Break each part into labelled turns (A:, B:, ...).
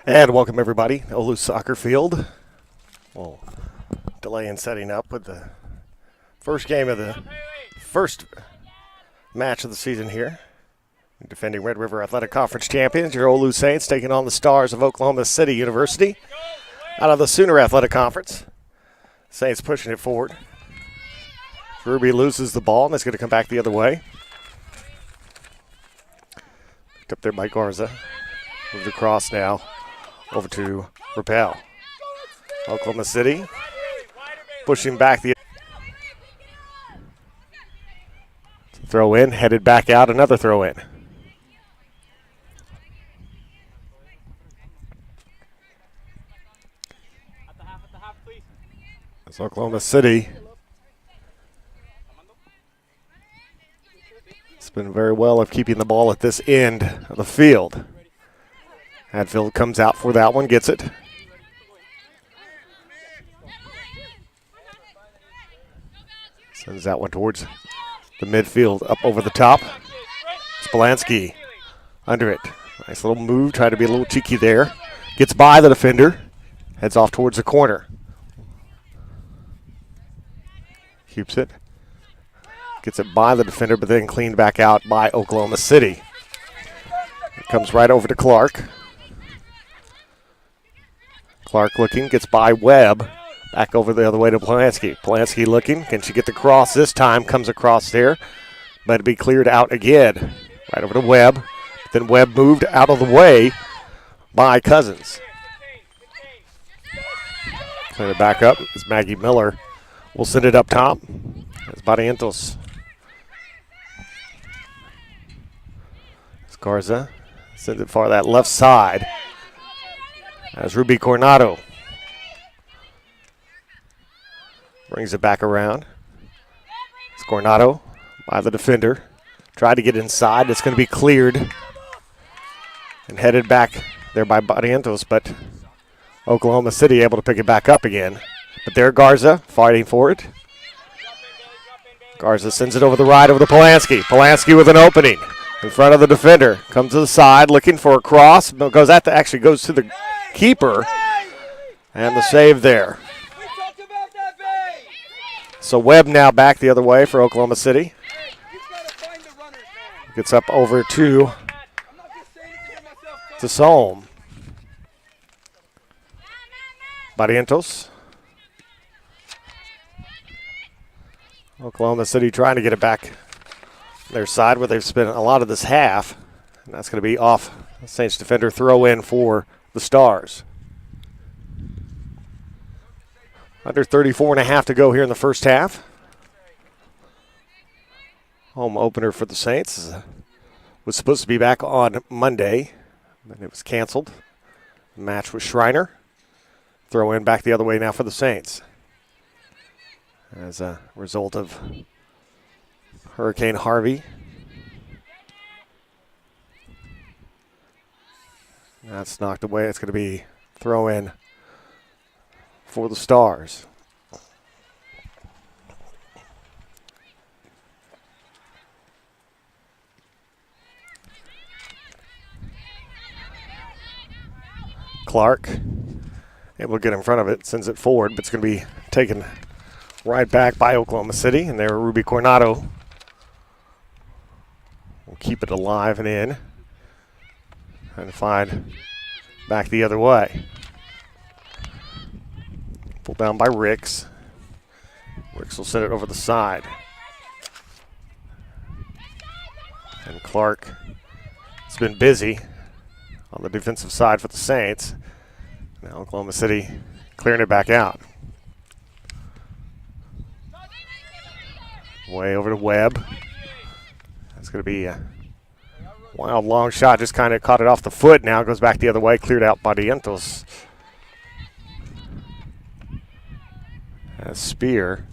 A: And welcome everybody, OLLU soccer field. We'll delay in setting up with the first game of the first match of the season here. Defending Red River Athletic Conference champions, your OLLU Saints taking on the Stars of Oklahoma City University out of the Sooner Athletic Conference. Saints pushing it forward. Ruby loses the ball and it's going to come back the other way. Picked up there by Garza. Moved across now. Over to Rappel. Oklahoma City pushing back the throw in, headed back out, another throw in. It's Oklahoma City. It's been very well of keeping the ball at this end of the field. Hadfield comes out for that one, gets it. Sends that one towards the midfield, up over the top. Spolansky under it. Nice little move, trying to be a little cheeky there. Gets by the defender, heads off towards the corner. Keeps it. Gets it by the defender, but then cleaned back out by Oklahoma City. It comes right over to Clark. Clark looking, gets by Webb. Back over the other way to Polanski. Polanski looking, can she get the cross this time? Comes across there, but it'll be cleared out again. Right over to Webb. Then Webb moved out of the way by Cousins. Clean it back up as Maggie Miller will send it up top. As Barrientos. Garza sends it far that left side. As Ruby Coronado brings it back around. It's Coronado by the defender. Tried to get inside. It's going to be cleared and headed back there by Barrientos, but Oklahoma City able to pick it back up again. But there Garza fighting for it. Garza sends it over the right over to Polanski. Polanski with an opening in front of the defender. Comes to the side looking for a cross. Actually goes to the keeper, and the save there. So Webb now back the other way for Oklahoma City. Gets up over to Solm. Barrientos. Oklahoma City trying to get it back their side where they've spent a lot of this half, and that's going to be off the Saints defender throw in for the Stars. Under 34.5 to go here in the first half. Home opener for the Saints was supposed to be back on Monday, but it was canceled. The match with Schreiner. Throw in back the other way now for the Saints. As a result of Hurricane Harvey. That's knocked away. It's going to be throw in for the Stars. Clark able to get in front of it, sends it forward, but it's going to be taken right back by Oklahoma City, and there Ruby Coronado will keep it alive and in. And find back the other way. Pulled down by Ricks. Ricks will send it over the side. And Clark has been busy on the defensive side for the Saints. Now Oklahoma City clearing it back out. Way over to Webb. That's going to be a wild long shot, just kind of caught it off the foot. Now goes back the other way, cleared out Barrientos. A spear.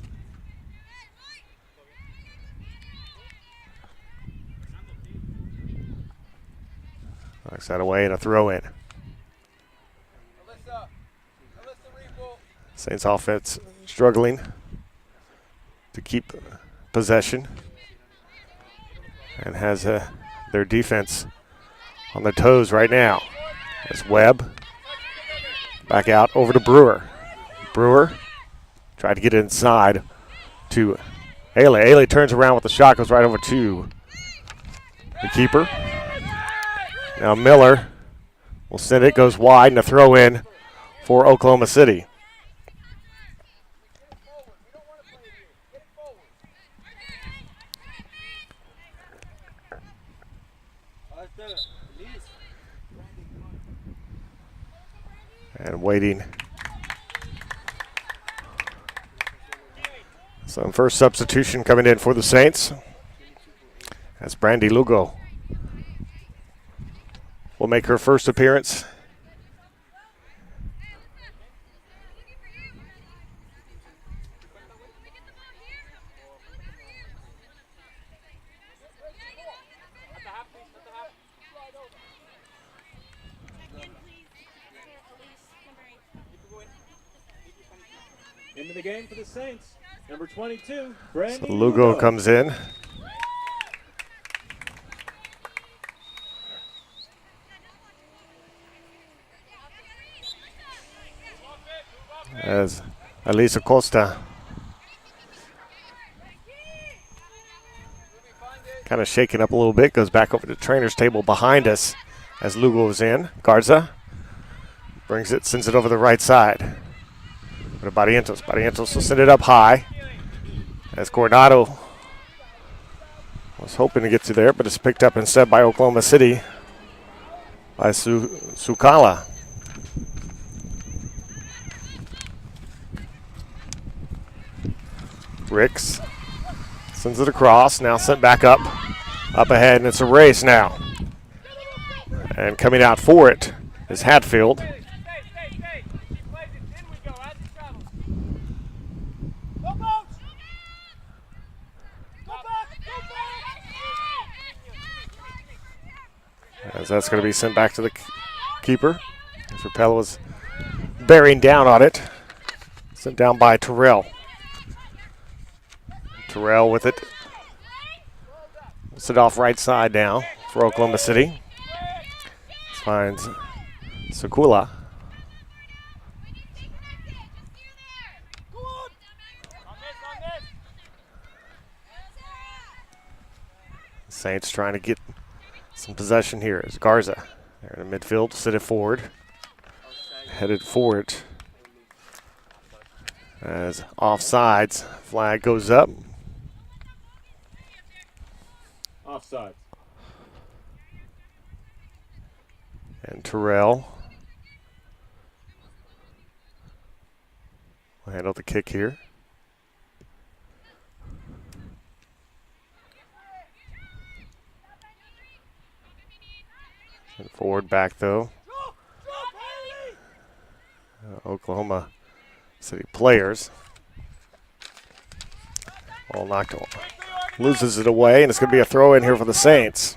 A: Knocks that away and a throw in. Saints offense struggling to keep possession and has their defense on their toes right now. As Webb Back out over to Brewer. Brewer tried to get inside to Ailey. Ailey turns around with the shot, goes right over to the keeper. Now Miller will send it, goes wide, and a throw in for Oklahoma City. And waiting. So first substitution coming in for the Saints. That's Brandy Lugo. Will make her first appearance.
B: Into the game for the Saints, number 22, Brandy
A: so Lugo comes in. As Elisa Costa kind of shaking up a little bit, goes back over to the trainer's table behind us as Lugo is in. Garza brings it, sends it over the right side. To Barrientos. Barrientos will send it up high as Coronado was hoping to get to there, but it's picked up instead by Oklahoma City by Sukala. Ricks sends it across, now sent back up ahead, and it's a race now. And coming out for it is Hatfield. As that's going to be sent back to the keeper. As Rappel was bearing down on it. Sent down by Terrell. Terrell with it. Sit off right side now for Oklahoma City. Finds Sakula. Saints trying to get some possession here is Garza. They're in the midfield, sit it forward. Headed for it. As offsides, flag goes up.
B: Offside.
A: And Terrell will handle the kick here. And forward back though. Oklahoma City players. All knocked on. Loses it away, and it's going to be a throw in here for the Saints.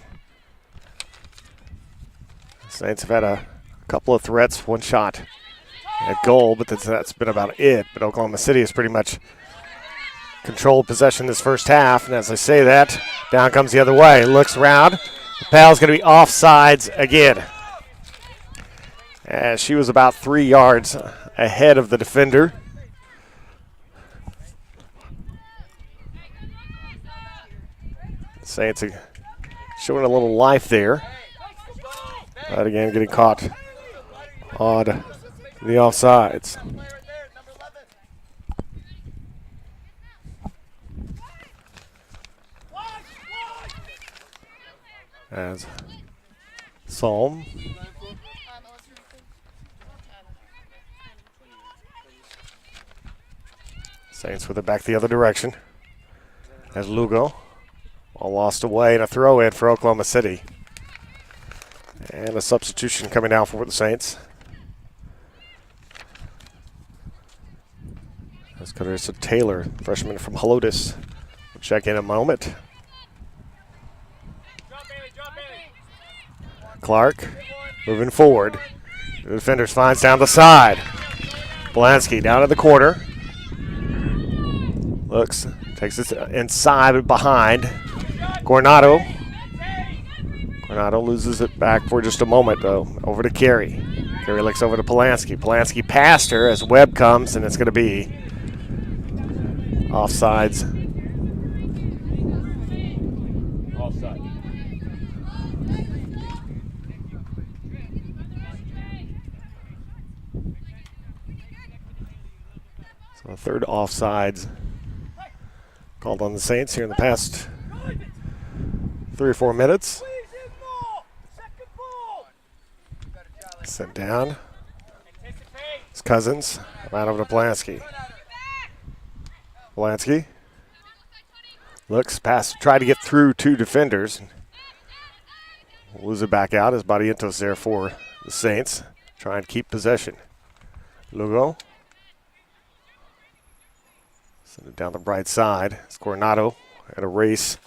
A: The Saints have had a couple of threats, one shot at goal, but that's been about it. But Oklahoma City has pretty much controlled possession this first half, and as I say that, down comes the other way. Looks around. Pal's going to be offsides again. As she was about 3 yards ahead of the defender. Saints are showing a little life there. But again, getting caught on the offsides. As Psalm Saints with it back the other direction. As Lugo all lost away, and a throw in for Oklahoma City. And a substitution coming out for the Saints. As Carissa Taylor, freshman from Helotes, will check in a moment. Clark moving forward. The defenders finds down the side. Belansky down in the corner. Looks, takes it inside and behind. Coronado loses it back for just a moment though. Over to Carey. Carey looks over to Polanski. Polanski passed her as Webb comes, and it's going to be offsides.
B: Offside.
A: So a third offsides called on the Saints here in the past 3 or 4 minutes. Sent down. It's Cousins. Right over to Polanski. Polanski looks past, tried to get through 2 defenders. Lose it back out as Barrientos there for the Saints. Try and keep possession. Lugo. Send it down the right side. It's Coronado at a race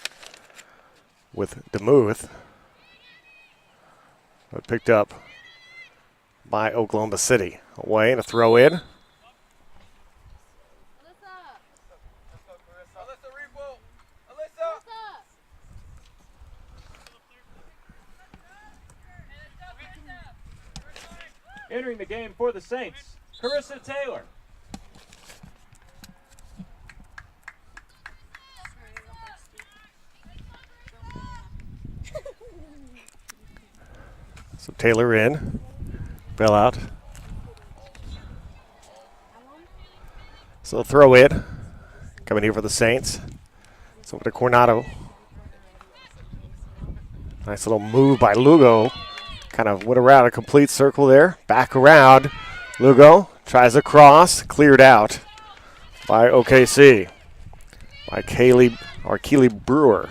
A: with DeMuth. But picked up by Oklahoma City. Away and a throw in.
B: Entering the game for the Saints, Carissa Taylor.
A: So Taylor in. Bell out. So throw in. Coming here for the Saints. So over to Coronado. Nice little move by Lugo. Kind of went around a complete circle there. Back around. Lugo tries a cross. Cleared out by OKC. By Keely Brewer.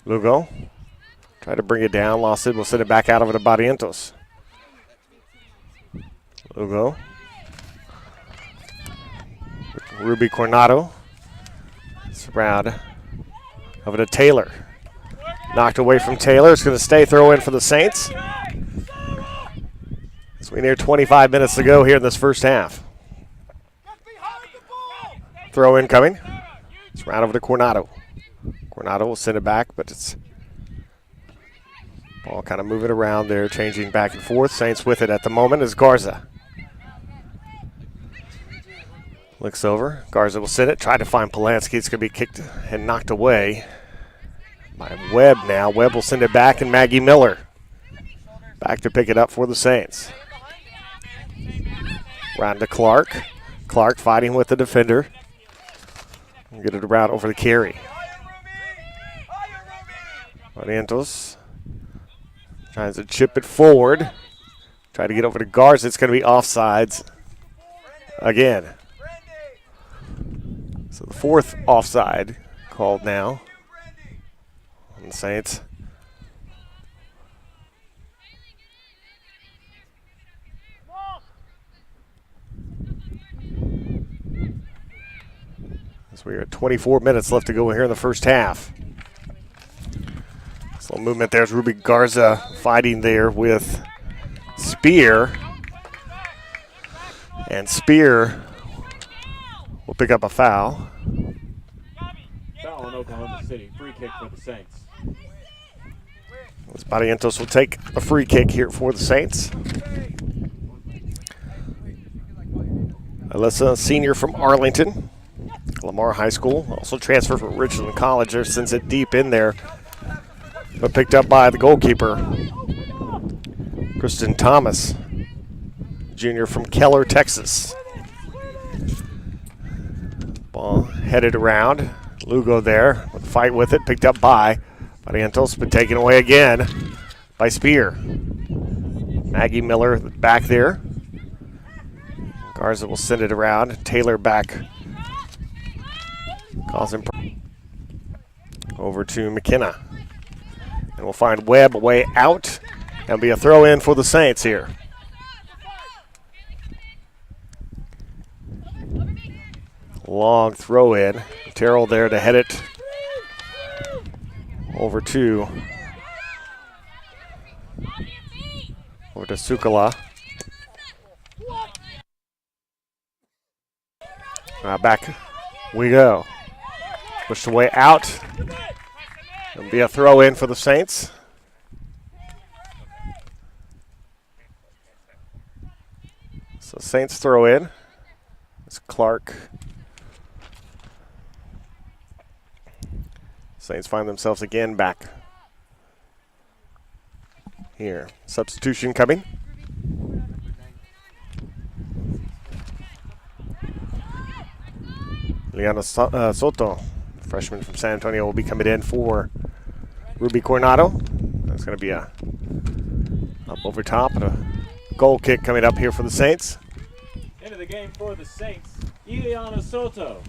A: Lugo tried to bring it down. Lost it. We'll send it back out over to Barrientos. Lugo. Ruby Coronado. Surround over to Taylor. Knocked away from Taylor. It's going to stay. Throw in for the Saints. As we near 25 minutes to go here in this first half. Throw in coming. It's round over to Coronado. Coronado will send it back, but it's ball kind of moving around there, changing back and forth. Saints with it at the moment is Garza. Looks over. Garza will send it. Try to find Polanski. It's going to be kicked and knocked away by Webb now. Webb will send it back, and Maggie Miller back to pick it up for the Saints. Round to Clark. Clark fighting with the defender. We'll get it around over to Carey. Barrientos tries to chip it forward. Try to get over to Garza. It's going to be offsides again. So the 4th offside called now on the Saints. As we are at 24 minutes left to go here in the first half. Slow movement there's Ruby Garza fighting there with Spear. And Spear will pick up a foul.
B: Foul on Oklahoma City. Free kick for the Saints.
A: Barrientos will take a free kick here for the Saints. Alyssa, senior from Arlington, Lamar High School. Also transferred from Richland College. There sends it deep in there, but picked up by the goalkeeper, Kristen Thomas, junior from Keller, Texas. Ball headed around. Lugo there, would fight with it, picked up by Barrientos, but taken away again by Spear. Maggie Miller back there. Garza will send it around. Taylor back. Calls him over to McKenna. And we'll find Webb way out. That'll be a throw in for the Saints here. Long throw in. Terrell there to head it over to Sukala. Back we go. Pushed away out. It'll be a throw in for the Saints. So Saints throw in. It's Clark. Saints find themselves again back here. Substitution coming. Liana Soto, freshman from San Antonio, will be coming in for Ruby Coronado. That's going to be a up over top and a goal kick coming up here for the Saints.
B: Into the game for the Saints, Ileana Soto.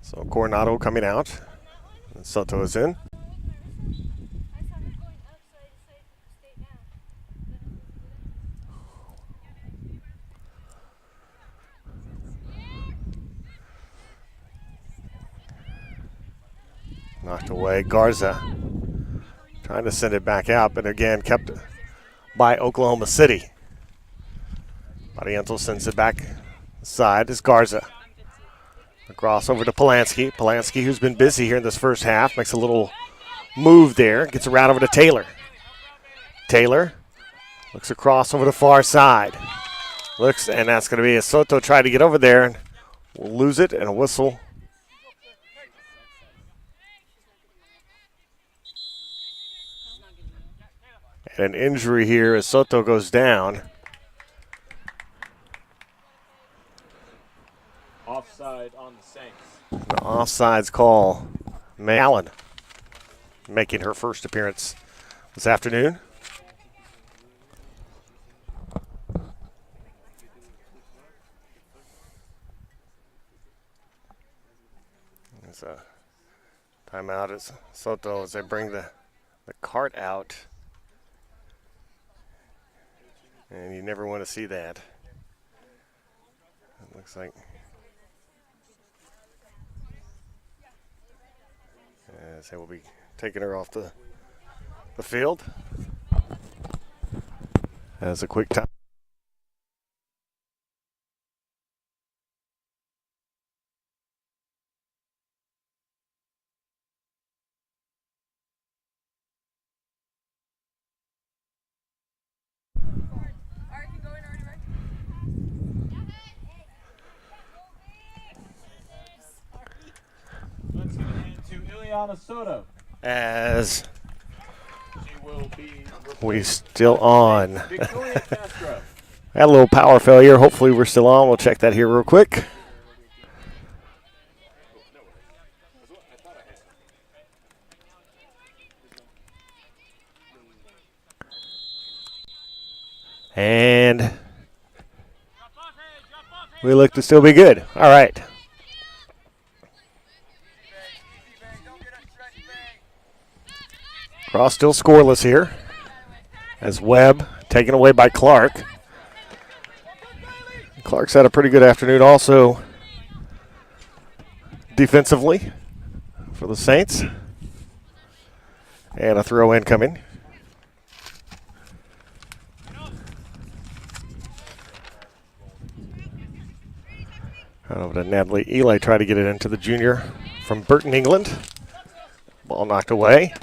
A: So Coronado coming out, and Soto is in. Knocked away. Garza trying to send it back out, but again kept by Oklahoma City. Barrientos sends it back side is Garza. Across over to Polanski. Polanski, who's been busy here in this first half, makes a little move there. Gets around over to Taylor. Taylor looks across over the far side. Looks, and that's going to be a Soto try to get over there, and we'll lose it, and a whistle. And an injury here as Soto goes down.
B: Offside on the Saints.
A: The offsides call. May Allen making her first appearance this afternoon. It's a timeout as Soto as they bring the cart out. And you never want to see that. It looks like as they will be taking her off the field. As a quick time.
B: Let's give it to Ileana Soto.
A: As
B: She will be
A: we still on.
B: Victoria Castro.
A: Had a little power failure. Hopefully we're still on. We'll check that here real quick. And we look to still be good. All right. Cross still scoreless here. As Webb taken away by Clark. Clark's had a pretty good afternoon also defensively for the Saints. And a throw in coming. Over to Natalie Eli, try to get it into the junior from Burton, England. Ball knocked away.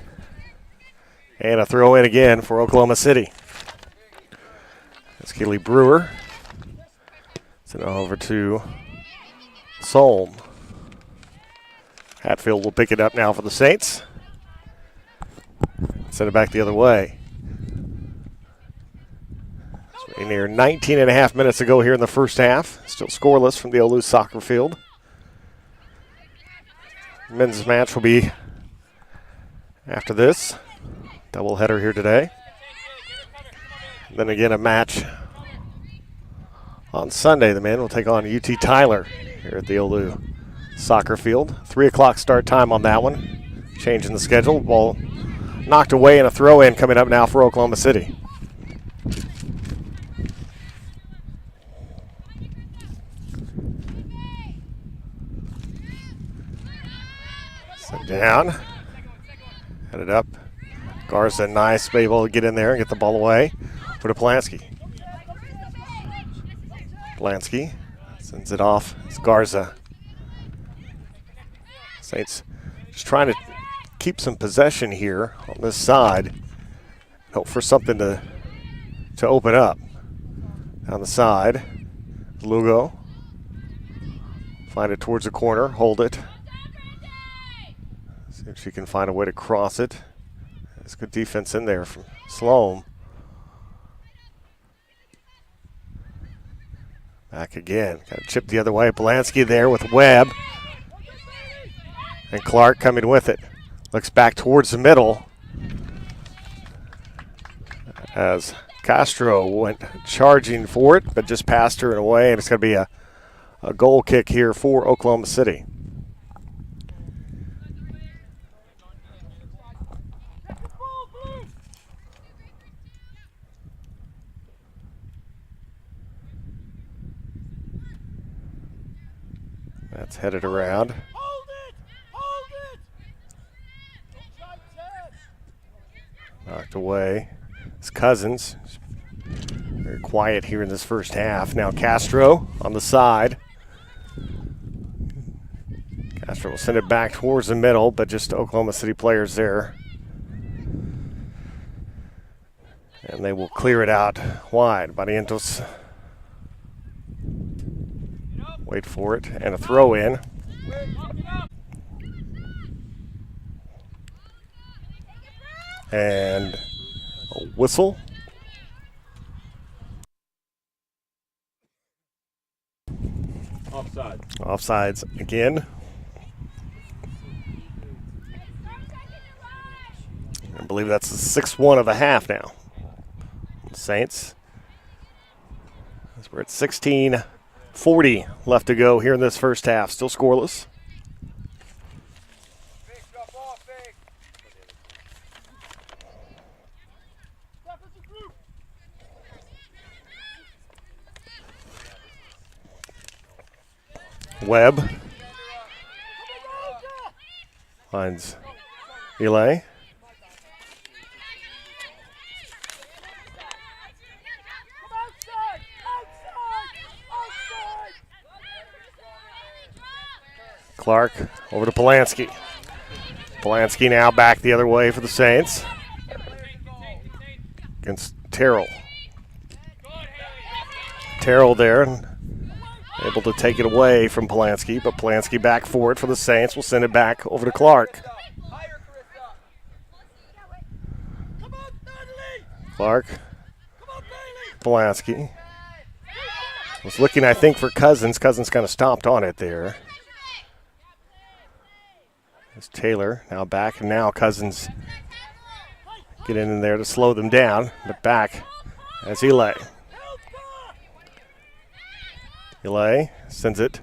A: And a throw in again for Oklahoma City. That's Keely Brewer. Send it over to Solm. Hatfield will pick it up now for the Saints. Send it back the other way. So we're near 19 and a half minutes to go here in the first half. Still scoreless from the OLLU soccer field. Men's match will be after this. Doubleheader here today. Then again, a match on Sunday. The men will take on UT Tyler here at the OLLU soccer field. 3 o'clock start time on that one. Changing the schedule. Ball knocked away and a throw in coming up now for Oklahoma City. Set down. Headed up. Garza, nice, be able to get in there and get the ball away for Polanski. Polanski sends it off. It's Garza. Saints just trying to keep some possession here on this side. Hope for something to open up. Down the side, Lugo. Find it towards the corner, hold it. See if she can find a way to cross it. There's good defense in there from Sloan. Back again. Got to chip the other way. Polanski there with Webb. And Clark coming with it. Looks back towards the middle. As Castro went charging for it, but just passed her and away. And it's going to be a goal kick here for Oklahoma City. That's headed around. Knocked away. It's Cousins. Very quiet here in this first half. Now Castro on the side. Castro will send it back towards the middle, but just Oklahoma City players there. And they will clear it out wide. Barrientos. Wait for it, and a throw in. And a whistle.
B: Offside.
A: Offsides again. I believe that's the 6-1 of the half now. Saints. As we're at 16:40 left to go here in this first half. Still scoreless. Webb finds Eli. Clark over to Polanski. Polanski now back the other way for the Saints. Against Terrell. Terrell there, able to take it away from Polanski, but Polanski back for it for the Saints. We'll send it back over to Clark. Clark. Polanski. Was looking, I think, for Cousins. Cousins kind of stomped on it there. It's Taylor now back, and now Cousins getting in there to slow them down, but back as Eli. Eli sends it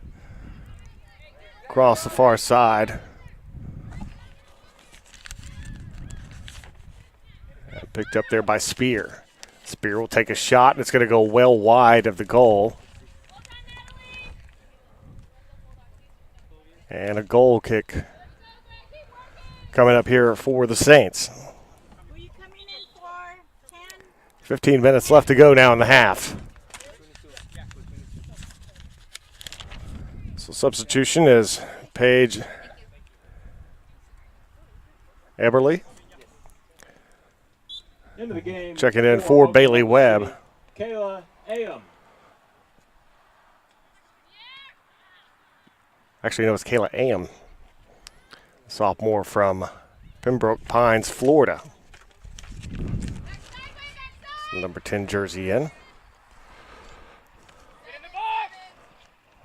A: across the far side. And picked up there by Spear. Spear will take a shot, and it's going to go well wide of the goal. And a goal kick coming up here for the Saints. 15 minutes left to go now in the half. So substitution is Paige Eberly.
B: Into the game.
A: Checking in for Bailey Webb.
B: Kayla Ayam.
A: Actually, no, it's Kayla Am. Sophomore from Pembroke Pines, Florida. Number 10 jersey in.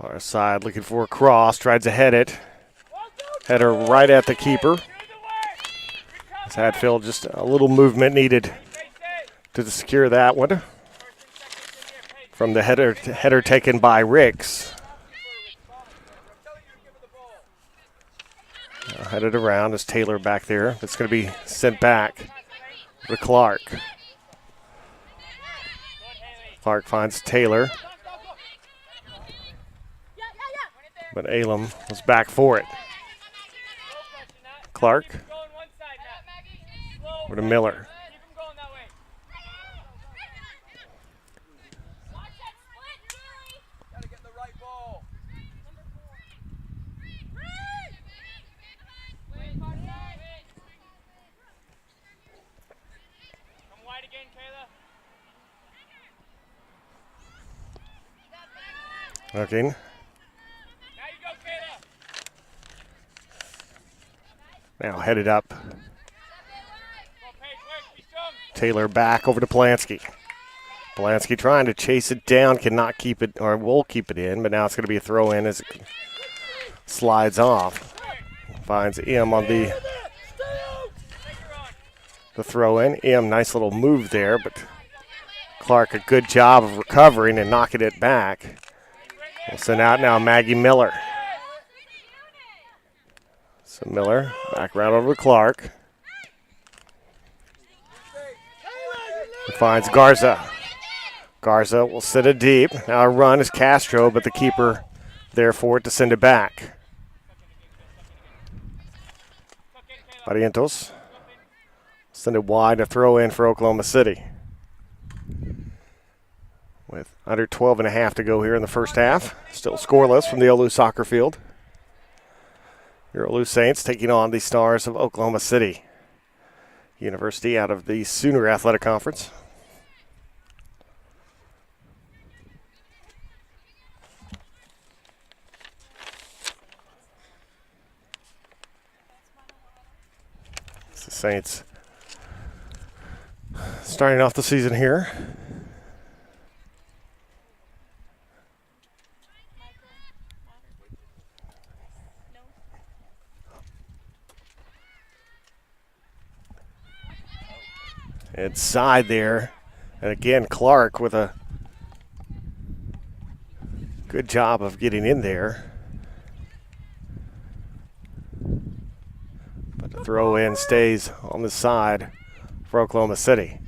A: Our side looking for a cross, tries to head it. Header right at the keeper. As Hadfield, just a little movement needed to secure that one. From the header taken by Ricks. Headed around as Taylor back there. It's going to be sent back to Clark. Clark finds Taylor. But Elam was back for it. Clark. Over to Miller. Looking. Now headed up. Taylor back over to Polanski. Polanski trying to chase it down, cannot keep it, or will keep it in, but now it's going to be a throw in as it slides off. Finds M on the throw in. M, nice little move there, but Clark, a good job of recovering and knocking it back. We'll send out now Maggie Miller. So Miller back around over to Clark. Finds Garza. Garza will send it deep. Now a run is Castro, but the keeper there for it to send it back. Barrientos send it wide, a throw in for Oklahoma City. With under 12 and a half to go here in the first half. Still scoreless from the OLLU soccer field. Your OLLU Saints taking on the Stars of Oklahoma City University out of the Sooner Athletic Conference. It's the Saints starting off the season here. Inside there. And again, Clark with a good job of getting in there. But the throw in stays on the side for Oklahoma City.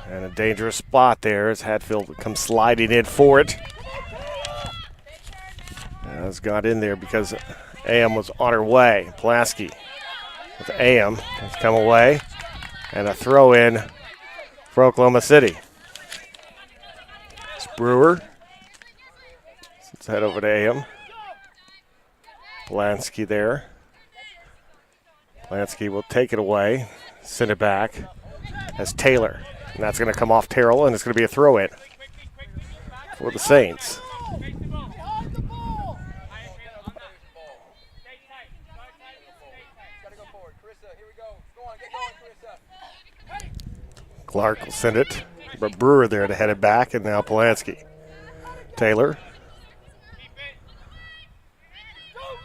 A: And a dangerous spot there as Hatfield comes sliding in for it. Has got in there because AM was on her way. Pulaski with AM has come away. And a throw in for Oklahoma City. It's Brewer. Let's head over to AM. Polanski there. Polanski will take it away, send it back as Taylor. And that's going to come off Terrell, and it's going to be a throw in for the Saints. Clark will send it, but Brewer there to head it back, and now Polanski. Taylor.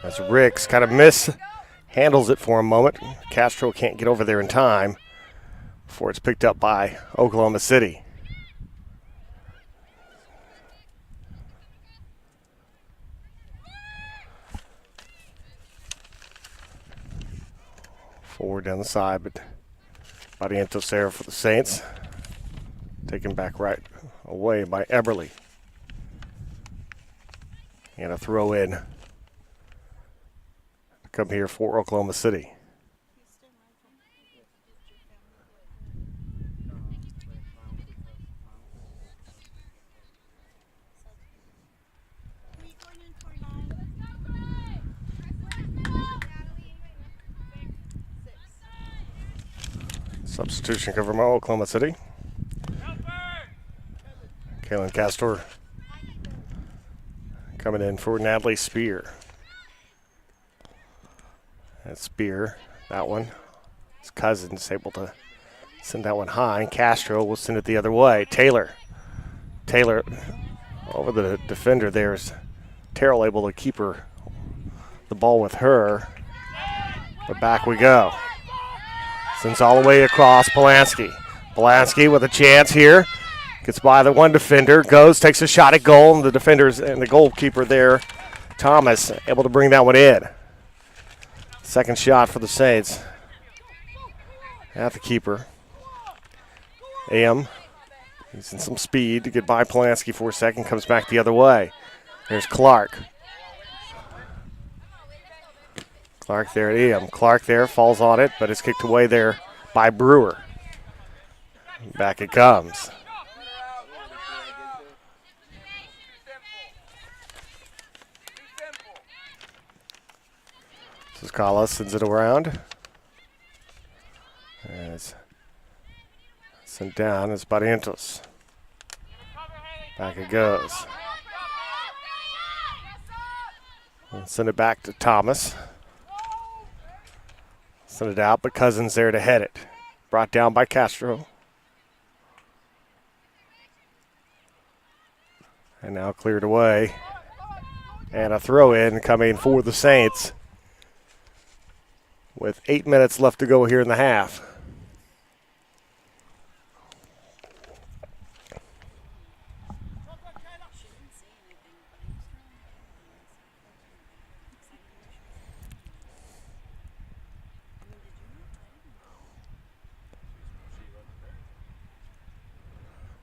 A: As Ricks kind of mishandles it for a moment. Castro can't get over there in time before it's picked up by Oklahoma City. Forward down the side, but Barrientos there for the Saints. Taken back right away by Eberly. And a throw in. Come here for Oklahoma City. Substitution cover from Oklahoma City. Kaylin Castor coming in for Natalie Spear. And Spear, that one. His cousin's able to send that one high. And Castro will send it the other way. Taylor over the defender there's Terrell able to keep the ball with her. But back we go. Sends all the way across Polanski. Polanski with a chance here. Gets by the one defender. Goes, takes a shot at goal. And the defenders and the goalkeeper there, Thomas, able to bring that one in. Second shot for the Saints. At the keeper. AM using some speed to get by Polanski for a second. Comes back the other way. There's Clark. Clark there at AM. Clark there falls on it, but it's kicked away there by Brewer. Back it comes. Scala sends it around. And it's sent down as Barrientos. Back it goes. And send it back to Thomas. Send it out, but Cousins there to head it. Brought down by Castro. And now cleared away. And a throw in coming for the Saints with 8 minutes left to go here in the half.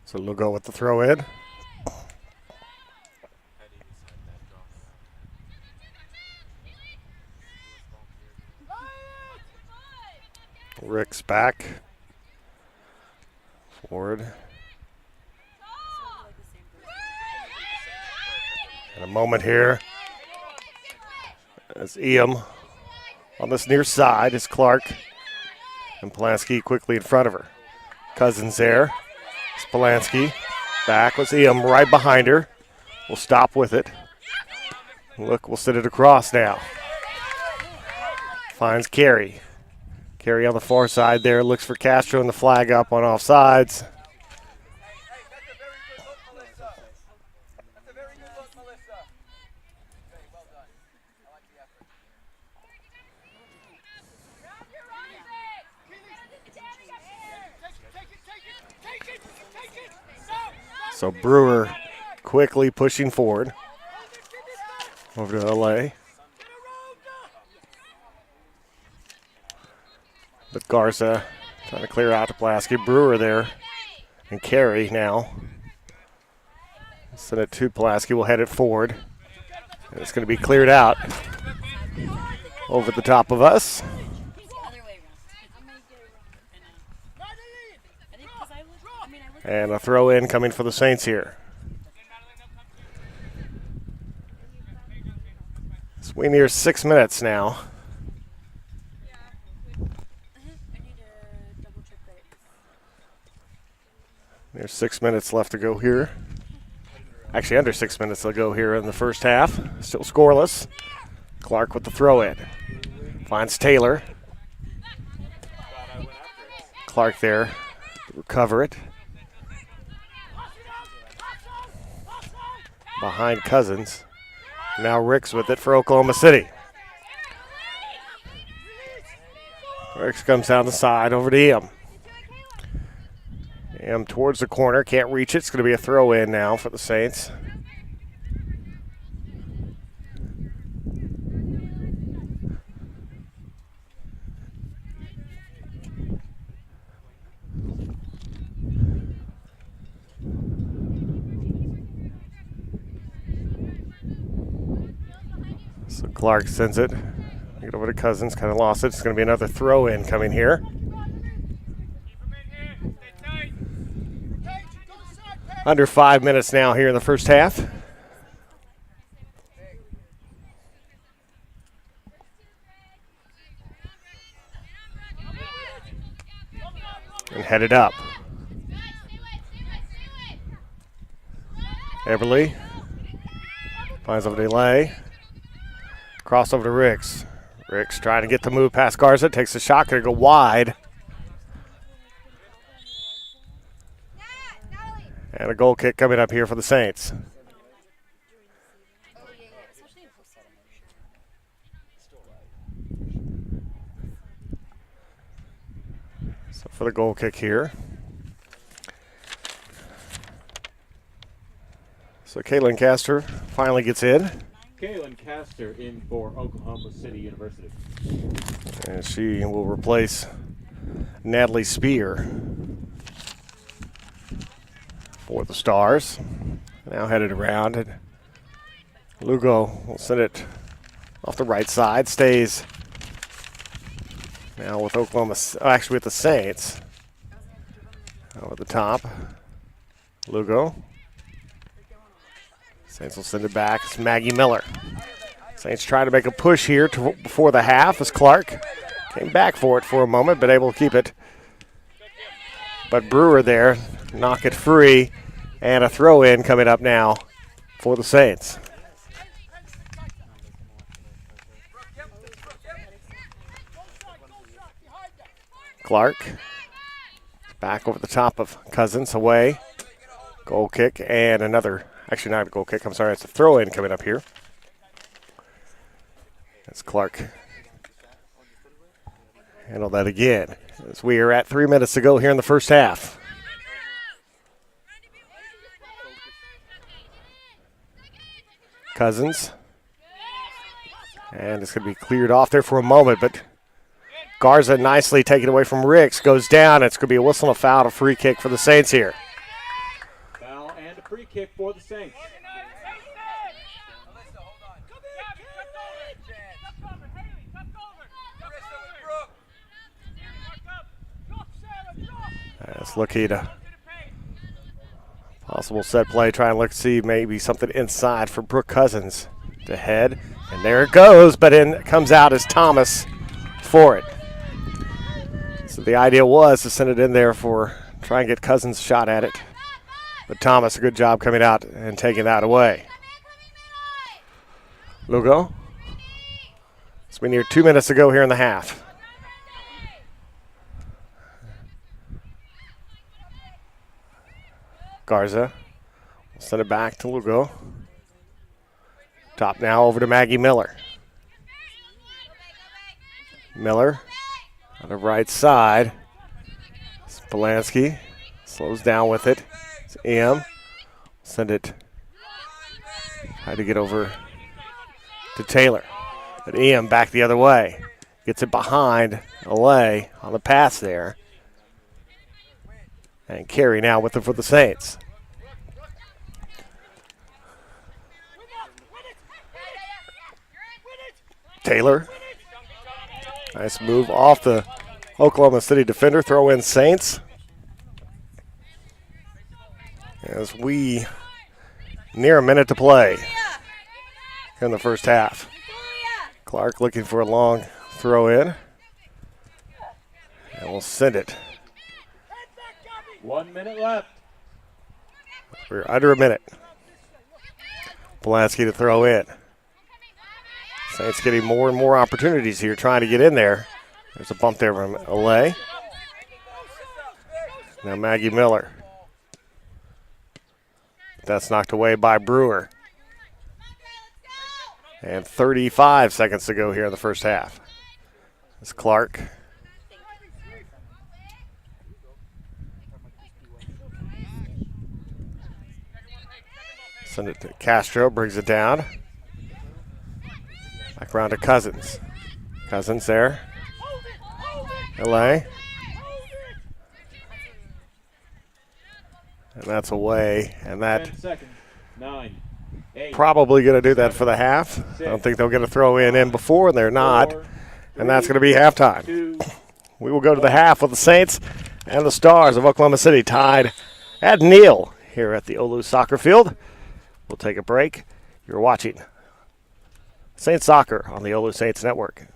A: So we'll go with the throw in. Rick's back. Forward. And a moment here as Eam on this near side is Clark. And Polanski quickly in front of her. Cousins there. Polanski back with Eam right behind her. We'll stop with it. Look, we'll send it across now. Finds Carey. Carey on the far side there. Looks for Castro and the flag up on offsides. So Brewer quickly pushing forward. Over to LA. But Garza trying to clear out to Pulaski. Brewer there. And Carey now. Send it to Pulaski. We'll head it forward. And it's going to be cleared out over the top of us. And a throw in coming for the Saints here. So we near 6 minutes now. There's 6 minutes left to go here. Actually, under 6 minutes to go here in the first half. Still scoreless. Clark with the throw in. Finds Taylor. Clark there to recover it. Behind Cousins. Now Ricks with it for Oklahoma City. Ricks comes down the side over to Eam. Eam towards the corner. Can't reach it. It's going to be a throw in now for the Saints. So Clark sends it. Get over to Cousins. Kind of lost it. It's going to be another throw in coming here. Under 5 minutes now here in the first half. And headed up. Everly finds a delay. Cross over to Ricks. Ricks trying to get the move past Garza. Takes the shot. Going to go wide. And a goal kick coming up here for the Saints. So for the goal kick here. So Caitlin Castor finally gets in.
B: Kaylin Castor in for Oklahoma City University.
A: And she will replace Natalie Spear for the Stars. Now headed around. And Lugo will send it off the right side. Stays now with actually with the Saints. Over the top. Lugo. Saints will send it back. It's Maggie Miller. Saints trying to make a push here before the half as Clark came back for it for a moment, but able to keep it. But Brewer there, knock it free. And a throw in coming up now for the Saints. Clark back over the top of Cousins, away. Goal kick and another, actually not a goal kick, I'm sorry, it's a throw in coming up here. That's Clark. Handle that again as we are at 3 minutes to go here in the first half. Cousins. And it's going to be cleared off there for a moment, but Garza nicely taken away from Ricks. Goes down. It's going to be a whistle and a foul, a free kick for the Saints here.
B: Foul and a free kick for the Saints.
A: Let's look at a possible set play. Try and look see maybe something inside for Brooke Cousins to head. And there it goes, but in comes out as Thomas for it. So the idea was to send it in there for try and get Cousins' shot at it. But Thomas, a good job coming out and taking that away. Lugo. It's been near 2 minutes to go here in the half. Garza will send it back to Lugo. Top now over to Maggie Miller. Miller on the right side. Spolansky slows down with it. It's M. Send it. Try to get over to Taylor. But M back the other way. Gets it behind Allay on the pass there. And Carey now with it for the Saints. Taylor. Nice move off the Oklahoma City defender. Throw in Saints. As we near a minute to play in the first half. Clark looking for a long throw in. And we'll send it.
B: 1 minute left.
A: We're under a minute. Polanski to throw in. Saints getting more and more opportunities here trying to get in there. There's a bump there from Allay. Now Maggie Miller. That's knocked away by Brewer. And 35 seconds to go here in the first half. It's Clark. Send it to Castro, brings it down. Back around to Cousins. Cousins there. LA. And that's away. And that
B: 10 seconds. 9, 8,
A: probably going to do that for the half. I don't think they'll get a throw in before, and they're not.
B: 4,
A: And that's going to be halftime.
B: 2,
A: We will go to the half with the Saints and the Stars of Oklahoma City tied at nil here at the OLLU soccer field. We'll take a break. You're watching Saints Soccer on the OLLU Saints Network.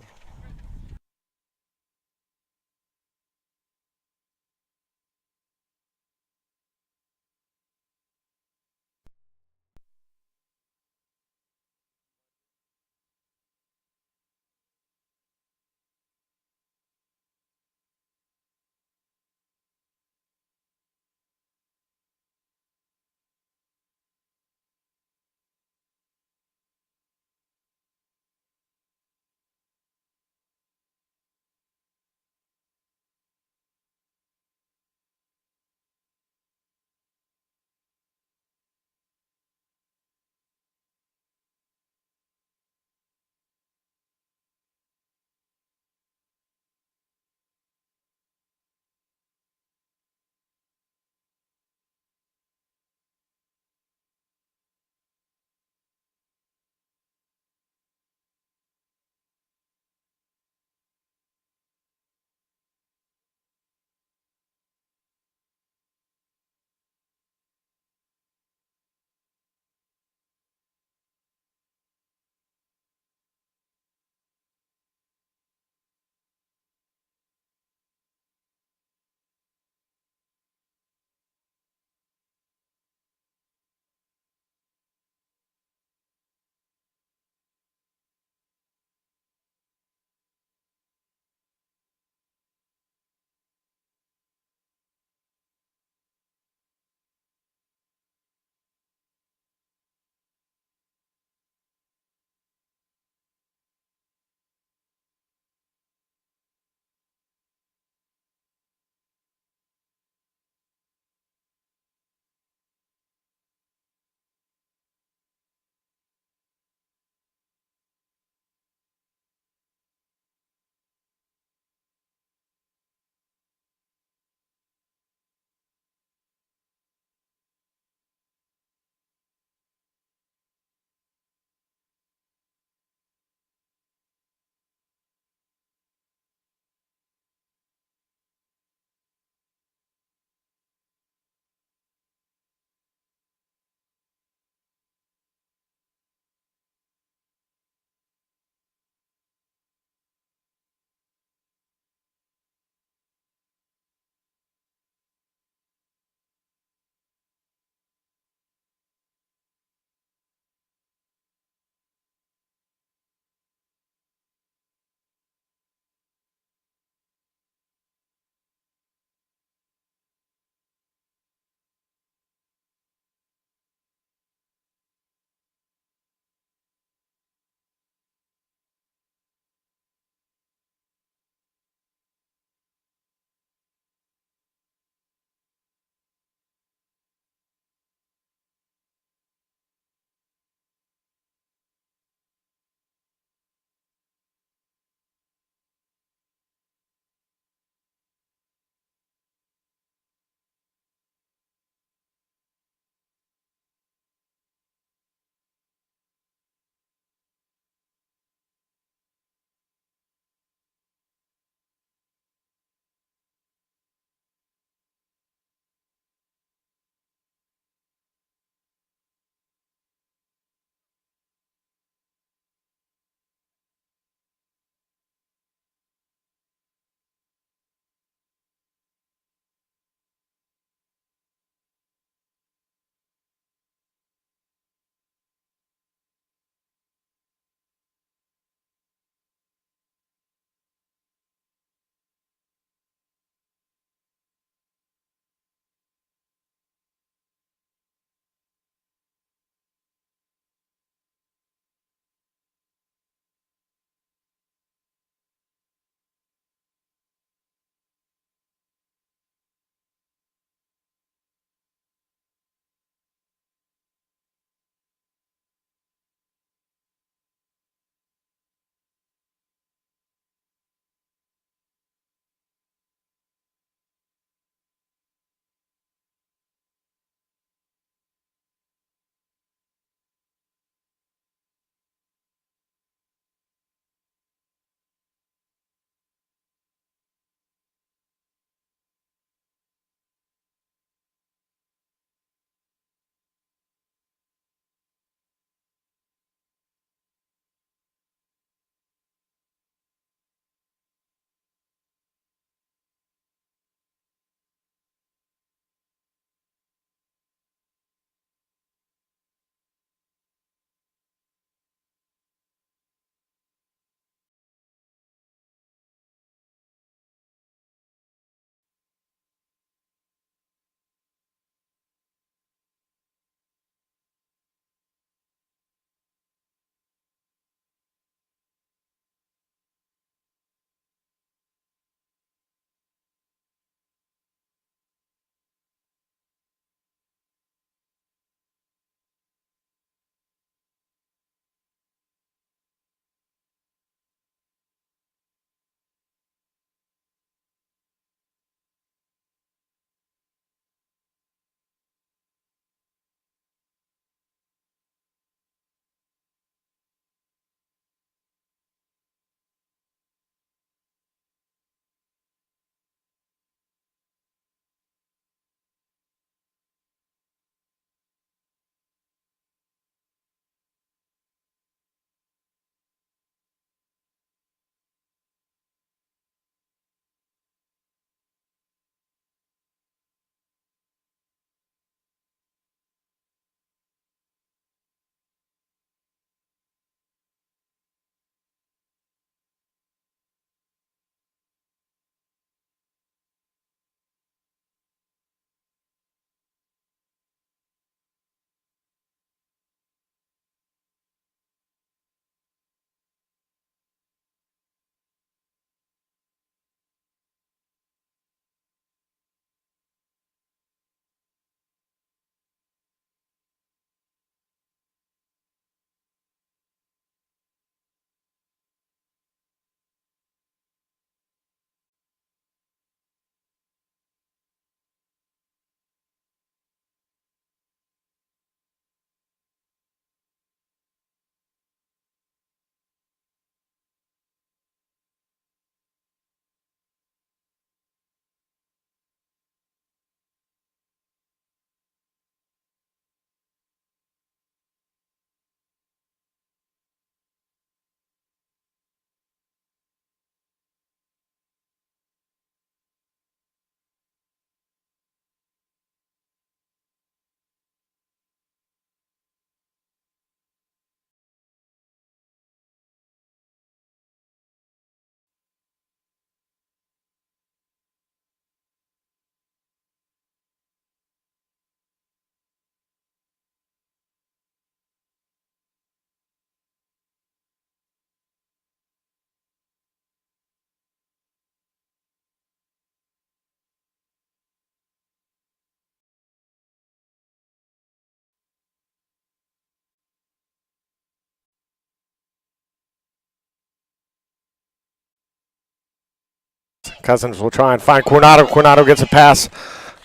A: Cousins will try and find Coronado. Coronado gets it past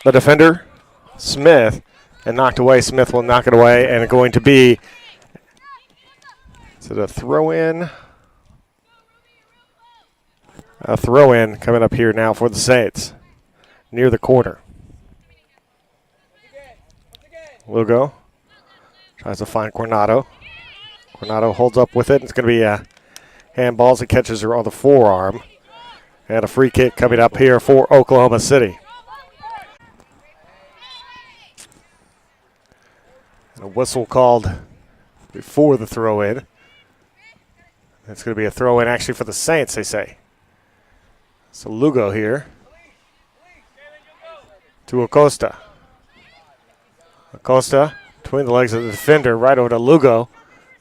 A: the defender, Smith, and knocked away. Smith will knock it away, and going to be, is it a throw-in? A throw-in coming up here now for the Saints, near the corner. Lugo tries to find Coronado. Coronado holds up with it. It's going to be a handball as it catches her on the forearm. And a free kick coming up here for Oklahoma City. And a whistle called before the throw-in. It's going to be a throw-in actually for the Saints, they say. So Lugo here to Acosta. Acosta between the legs of the defender, right over to Lugo.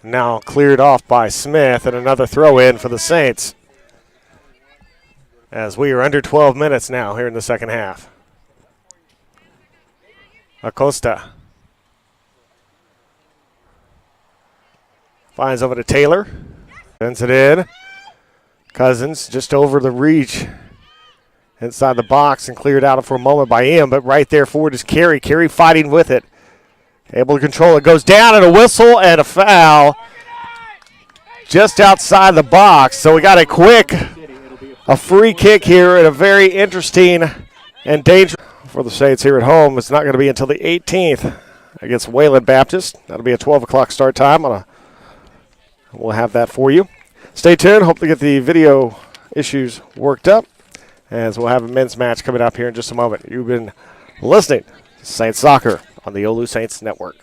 A: Now cleared off by Smith, and another throw-in for the Saints. As we are under 12 minutes now here in the second half. Acosta finds over to Taylor. Sends it in. Cousins just over the reach inside the box and cleared out for a moment by him, but right there forward is Carey. Carey fighting with it. Able to control it. Goes down, and a whistle and a foul just outside the box. So we got a free kick here, and a very interesting and dangerous for the Saints here at home. It's not going to be until the 18th against Wayland Baptist. That'll be a 12 o'clock start time. We'll have that for you. Stay tuned. Hope to get the video issues worked up, as we'll have a men's match coming up here in just a moment. You've been listening to Saints Soccer on the OLLU Saints Network.